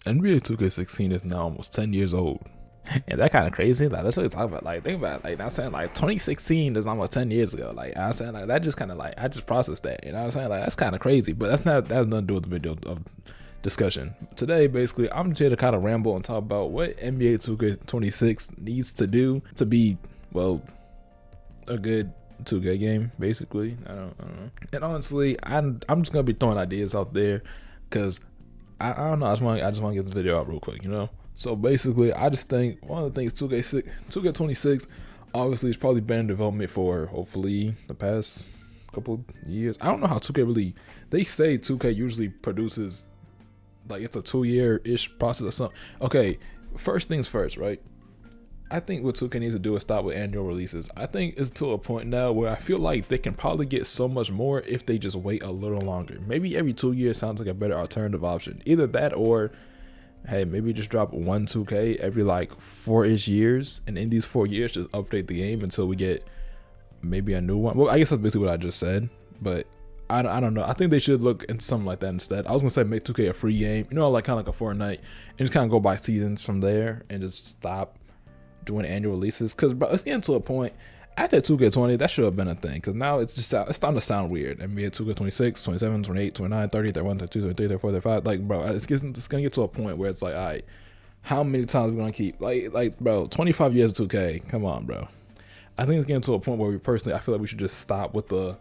NBA 2K16 is now almost 10 years old. And that kind of crazy. Like, that's what we talk about. Like, think about it. Like, I'm saying, like, 2016 is almost 10 years ago. Like, I'm saying, like, that just kind of like, I just processed that. You know what I'm saying? Like, that's kind of crazy. But that has nothing to do with the video of discussion. Today, basically, I'm just here to kind of ramble and talk about what NBA 2K26 needs to do to be, well, a good 2K game, basically. I don't know. And honestly, I'm just going to be throwing ideas out there because I don't know. I just want to get this video out real quick, you know? So basically, I just think one of the things 2K26 obviously is probably been in development for hopefully the past couple years. I don't know how 2K really, they say 2K usually produces like it's a 2-year-ish process or something. Okay, first things first, right? I think what 2K needs to do is stop with annual releases. I think it's to a point now where I feel like they can probably get so much more if they just wait a little longer. Maybe every 2 years sounds like a better alternative option. Either that or, hey, maybe just drop one 2K every like 4-ish years, and in these 4 years just update the game until we get maybe a new one. Well, I guess that's basically what I just said, but I don't know. I think they should look into something like that instead. I was gonna say make 2K a free game, you know, like kind of like a Fortnite, and just kind of go by seasons from there and just stop doing annual releases. Because bro, it's getting to a point after 2K20 that should have been a thing, because now it's starting to sound weird. NBA 2K26, 27, 28, 29, 30, 31, 32, 33, 34, 35. Like, bro, it's gonna get to a point where it's like, all right, how many times are we gonna keep like bro, 25 years of 2K, come on, bro. I think it's getting to a point where I feel like we should just stop with the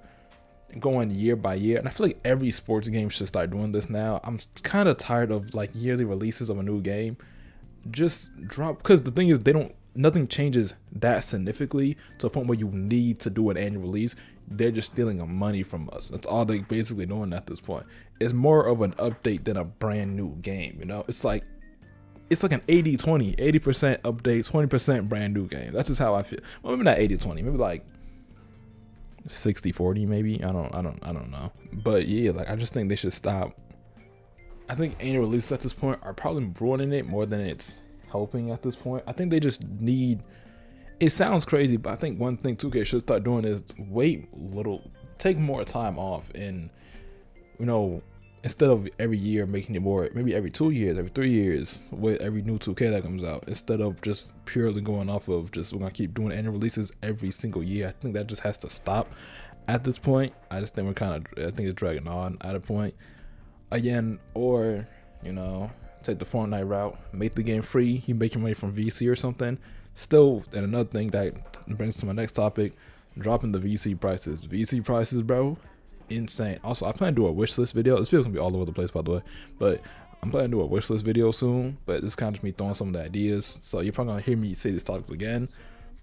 going year by year. And I feel like every sports game should start doing this now. I'm kind of tired of like yearly releases of a new game. Just drop, because the thing is, nothing changes that significantly to a point where you need to do an annual release. They're just stealing money from us. That's all they basically doing at this point. It's more of an update than a brand new game, you know? It's like an 80-20, 80% update, 20% brand new game. That's just how I feel. Well, maybe not 80-20, maybe like 60-40 maybe. I don't know. But yeah, like I just think they should stop. I think annual releases at this point are probably ruining it more than it's helping at this point. I think they just need, it sounds crazy, but I think one thing 2K should start doing is take more time off, and you know, instead of every year making it more, maybe every 2 years, every 3 years with every new 2K that comes out, instead of just purely going off of just we're gonna keep doing annual releases every single year. I think that just has to stop at this point. I just think I think it's dragging on at a point again. Or, you know, take the Fortnite route, make the game free, you make your money from VC or something. Still, and another thing that brings to my next topic, dropping the VC prices. VC prices, bro, insane. Also, I plan to do a wish list video. This video's gonna be all over the place, by the way, but I'm planning to do a wish list video soon. But this is kind of just me throwing some of the ideas, so you're probably gonna hear me say these topics again,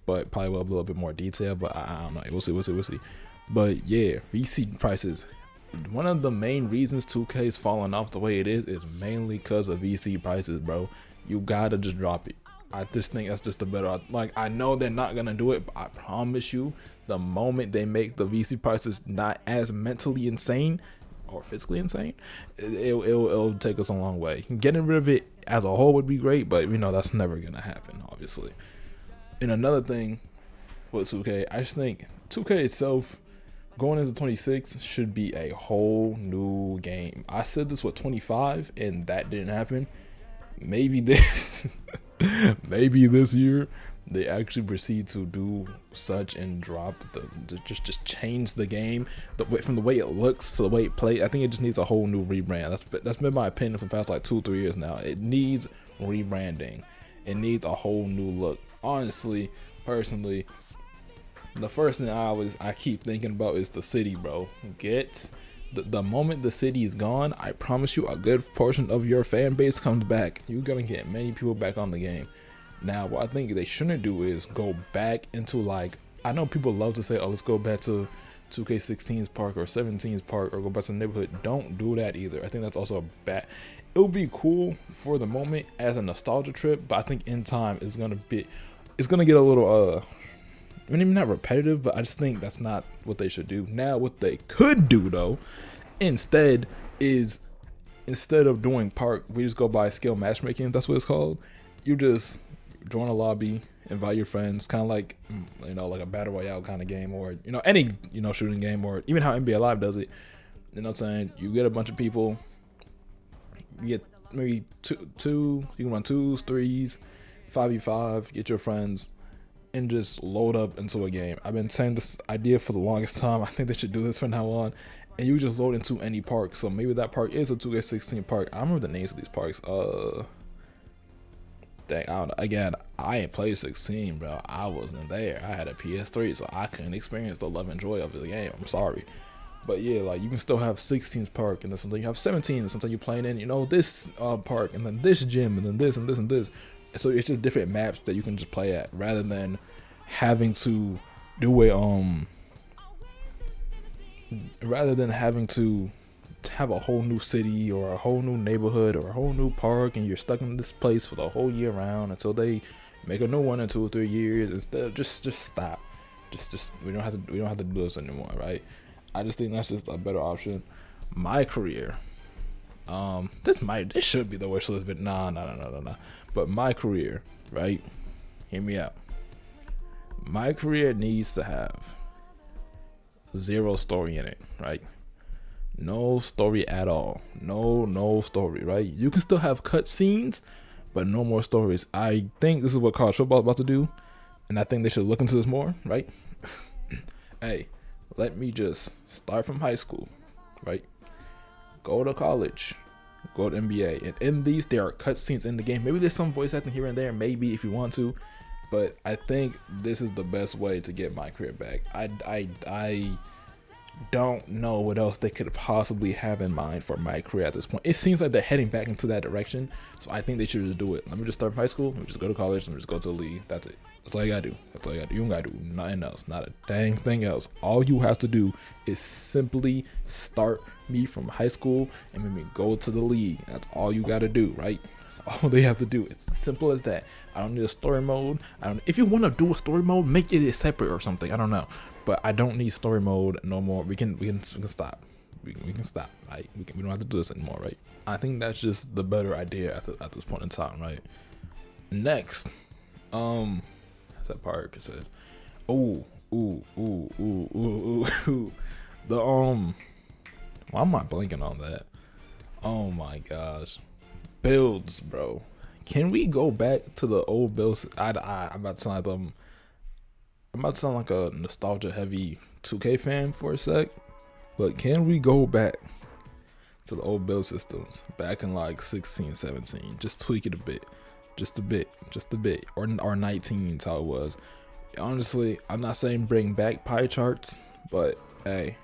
but probably will have a little bit more detail. But I don't know, we'll see. But yeah, VC prices. One of the main reasons 2K is falling off the way it is mainly because of VC prices, bro. You gotta just drop it. I just think that's just a better, like, I know they're not gonna do it, but I promise you, the moment they make the VC prices not as mentally insane or physically insane, it'll take us a long way. Getting rid of it as a whole would be great, but you know that's never gonna happen, obviously. And another thing with 2K, I just think 2K itself going into 26 should be a whole new game. I said this with 25 and that didn't happen. Maybe this maybe this year they actually proceed to do such and drop just change the game from the way it looks to the way it plays. I think it just needs a whole new rebrand. That's been my opinion for the past like 2-3 years now. It needs rebranding. It needs a whole new look. Honestly, personally, the first thing I keep thinking about is the city, bro. The moment the city is gone, I promise you a good portion of your fan base comes back. You're gonna get many people back on the game. Now, what I think they shouldn't do is go back into, like, I know people love to say, oh, let's go back to 2K16's park or 17's park or go back to the neighborhood. Don't do that either. I think that's also bad. It would be cool for the moment as a nostalgia trip, but I think in time it's gonna get a little maybe not repetitive, but I just think that's not what they should do. Now, what they could do though, instead of doing park, we just go by skill matchmaking. That's what it's called. You just join a lobby, invite your friends, kind of like, you know, like a battle royale kind of game, or, you know, any, you know, shooting game, or even how NBA Live does it. You know what I'm saying? You get a bunch of people, you get maybe two. You can run 2s, 3s, 5v5. Get your friends and just load up into a game. I've been saying this idea for the longest time. I think they should do this from now on. And you just load into any park. So maybe that park is a 2K16 park. I remember the names of these parks. Dang, I don't know. Again, I ain't played 16, bro. I wasn't there. I had a PS3, so I couldn't experience the love and joy of the game. I'm sorry. But yeah, like you can still have 16's park, and then sometimes you have 17, and sometimes you're playing in, this park, and then this gym, and then this and this and this. And so it's just different maps that you can just play at, rather than having to do have a whole new city or a whole new neighborhood or a whole new park, and you're stuck in this place for the whole year round until they make a new one in 2 or 3 years. Instead of just stop. Just we don't have to do this anymore, right? I just think that's just a better option. MyCareer. This should be the wish list, but nah. But MyCareer, right? Hear me out. MyCareer needs to have 0 story in it, right? No story at all. No story, right? You can still have cutscenes, but no more stories. I think this is what college football is about to do, and I think they should look into this more, right? Hey, let me just start from high school, right? Go to college, go to NBA, and in these there are cutscenes in the game. Maybe there's some voice acting here and there, maybe if you want to, but I think this is the best way to get MyCareer back. I don't know what else they could possibly have in mind for MyCareer at this point. It seems like they're heading back into that direction, so I think they should just do it. Let me just start from high school, let me just go to college, let me just go to the league. That's it. That's all you gotta do. You don't gotta do nothing else, not a dang thing else. All you have to do is simply start me from high school and make me go to the league. That's all you gotta do, right? That's all they have to do. It's as simple as that. I don't need a story mode. If you want to do a story mode, make it separate or something. I don't know, but I don't need story mode no more. We can stop. We can stop. Right? We don't have to do this anymore, right? I think that's just the better idea at this point in time, right? Next, that park. It said, why am I blanking on that? Oh my gosh. Builds, bro. Can we go back to the old builds? I'm about to sound like a nostalgia heavy 2K fan for a sec, but can we go back to the old build systems back in like 16, 17? Just tweak it a bit, just a bit, or 19 is how it was. Honestly, I'm not saying bring back pie charts, but hey,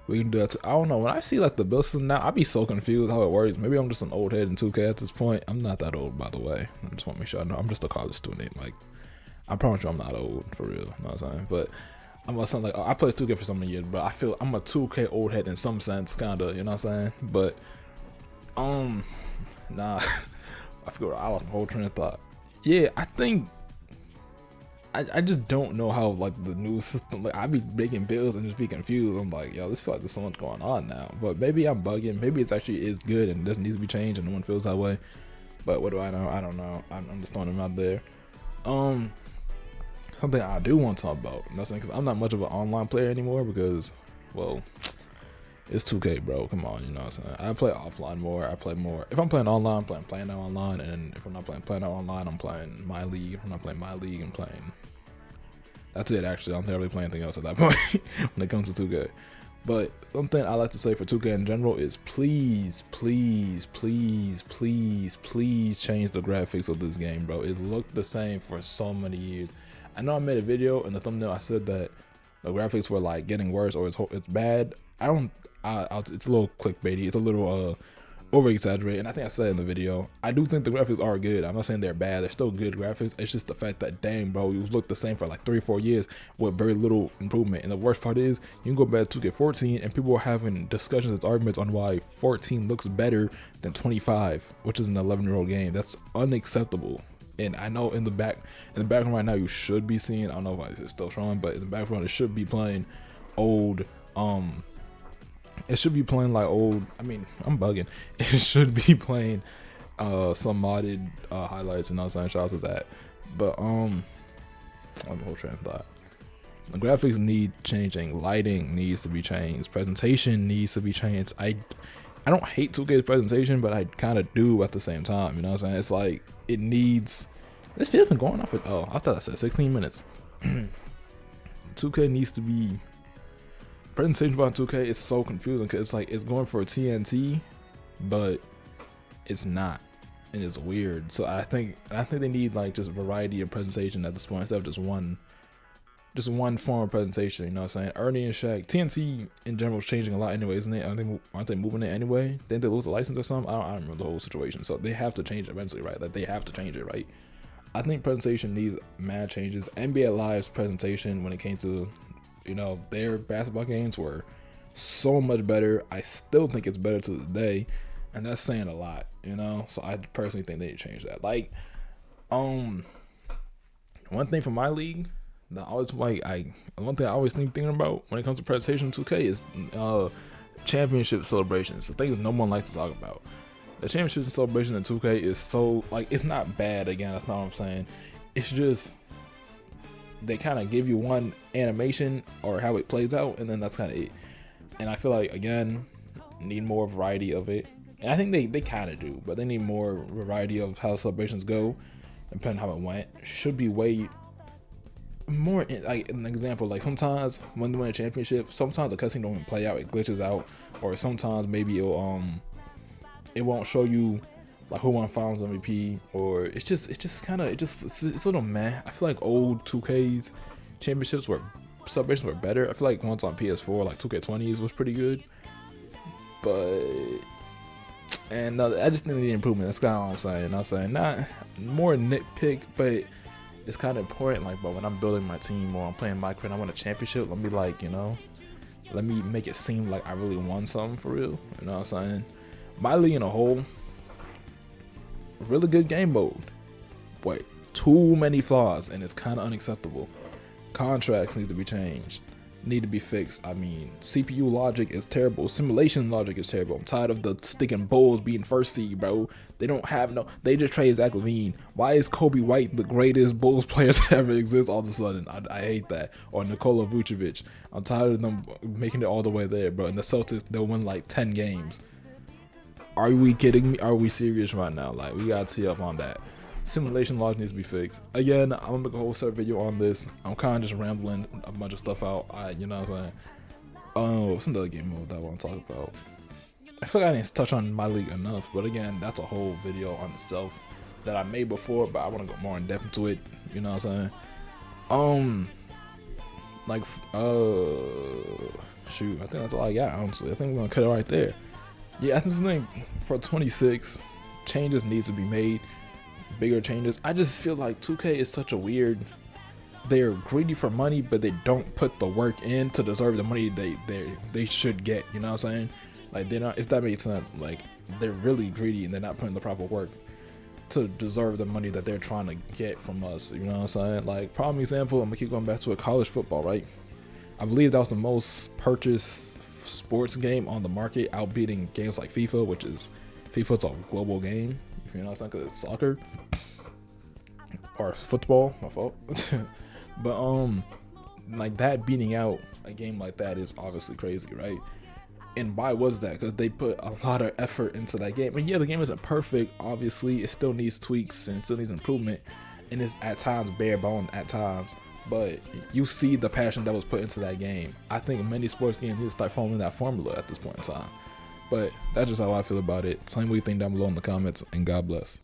we can do that too. I don't know, when I see like the build system now, I be so confused how it works. Maybe I'm just an old head in 2K at this point. I'm not that old, by the way. I just want to make sure I know I'm just a college student. Like, I promise you I'm not old, for real. You know what I'm saying? But I'm gonna sound like, I played 2K for so many years, but I feel I'm a 2K old head in some sense, kinda, you know what I'm saying? But nah, I forgot, I lost my whole train of thought. Yeah, I think I just don't know how like the new system, like I be making builds and just be confused. I'm like, yo, this feels like there's so much going on now. But maybe I'm bugging, maybe it's actually is good and doesn't need to be changed and no one feels that way. But what do I know? I don't know. I'm just throwing them out there. Something I do want to talk about, because I'm not much of an online player anymore because, well, it's 2K, bro. Come on, you know what I'm saying? I play offline more. I play more. If I'm playing online, I'm playing now online. And if I'm not playing out online, I'm playing my league. If I'm not playing my league, I'm playing. That's it, actually. I'm not really playing anything else at that point when it comes to 2K. But something I like to say for 2K in general is please change the graphics of this game, bro. It looked the same for so many years. I know I made a video in the thumbnail. I said that the graphics were like getting worse or it's bad. It's a little clickbaity. It's a little over exaggerated, and I think I said in the video, I do think the graphics are good. I'm not saying they're bad. They're still good graphics. It's just the fact that, dang, bro, you look the same for like 3-4 years with very little improvement. And the worst part is, you can go back to 2K14 and people are having discussions and arguments on why 14 looks better than 25, which is an 11-year-old game. That's unacceptable. And I know in the background right now, you should be seeing, I don't know if it's still showing, but in the background it should be playing old, it should be playing like old, I mean, I'm bugging. It should be playing some modded highlights, and I was saying shout out to that. But I'm a whole train of thought. The graphics need changing, lighting needs to be changed, presentation needs to be changed. I I don't hate 2K's presentation, but I kind of do at the same time. You know what I'm saying? It's like it needs. This video's been going off. Oh, I thought I said 16 minutes. 2K needs to be. Presentation about 2K is so confusing because it's like it's going for a TNT, but it's not, and it's weird. So I think they need like just variety of presentation at this point instead of just one form of presentation. You know what I'm saying? Ernie and Shaq, TNT in general is changing a lot anyway, isn't it? I think aren't they moving it anyway? Didn't they lose the license or something? I don't remember the whole situation. So they have to change it eventually, right? Like they have to change it, right? I think presentation needs mad changes. NBA Live's presentation when it came to, you know, their basketball games were so much better. I still think it's better to this day, and that's saying a lot, you know. So I personally think they need to change that. Like, one thing for my league that I always one thing I always thinking about when it comes to presentation 2K is championship celebrations. The things no one likes to talk about. The championship celebration in 2K is so like it's not bad. Again, that's not what I'm saying. It's just they kind of give you one animation or how it plays out, and then that's kind of it. And I feel like again, need more variety of it. And I think they kind of do, but they need more variety of how celebrations go, depending on how it went. Should be way more. Like an example, like sometimes when they win a championship, sometimes the cutscene don't even play out; it glitches out, or sometimes maybe it won't show you like who won Finals MVP, or it's a little meh. I feel like old 2K's championships celebrations were better. I feel like ones on PS4 like 2K20s was pretty good, but I just think they need improvement. That's kind of what I'm saying. I'm saying not more nitpick, but it's kind of important. Like, but when I'm building my team or I'm playing MyCareer and I win a championship, let me like, you know, let me make it seem like I really won something for real. You know what I'm saying? My league in a whole, really good game mode, but too many flaws, and it's kind of unacceptable. Contracts need to be changed, need to be fixed. I mean, CPU logic is terrible, simulation logic is terrible. I'm tired of the sticking Bulls being first seed, bro. They don't have they just trade Zach LaVine. Why is Kobe White the greatest Bulls player to ever exist all of a sudden? I hate that. Or Nikola Vucevic. I'm tired of them making it all the way there, bro. And the Celtics, they'll win like 10 games. Are we kidding me? Are we serious right now? Like, we gotta tee up on that. Simulation logic needs to be fixed. Again, I'm gonna make a whole separate video on this. I'm kind of just rambling a bunch of stuff out. You know what I'm saying? What's another game mode that I want to talk about? I feel like I didn't touch on my league enough, but again, that's a whole video on itself that I made before, but I want to go more in depth into it. You know what I'm saying? Like, shoot, I think that's all I got. Honestly, I think we're gonna cut it right there. Yeah, I think for 26, changes need to be made, bigger changes. I just feel like 2K is such a weird. They're greedy for money, but they don't put the work in to deserve the money they should get. You know what I'm saying? Like they're not. If that makes sense, like they're really greedy and they're not putting the proper work to deserve the money that they're trying to get from us. You know what I'm saying? Like prime example, I'm gonna keep going back to college football, right? I believe that was the most purchased sports game on the market, outbeating games like FIFA, which is FIFA's a global game. You know, it's not because it's soccer or football. My fault. But like that beating out a game like that is obviously crazy, right? And why was that? Because they put a lot of effort into that game. And yeah, the game isn't perfect. Obviously, it still needs tweaks and it still needs improvement, and it's at times bare bone at times. But you see the passion that was put into that game. I think many sports games need to start following that formula at this point in time. But that's just how I feel about it. Tell me what you think down below in the comments, and God bless.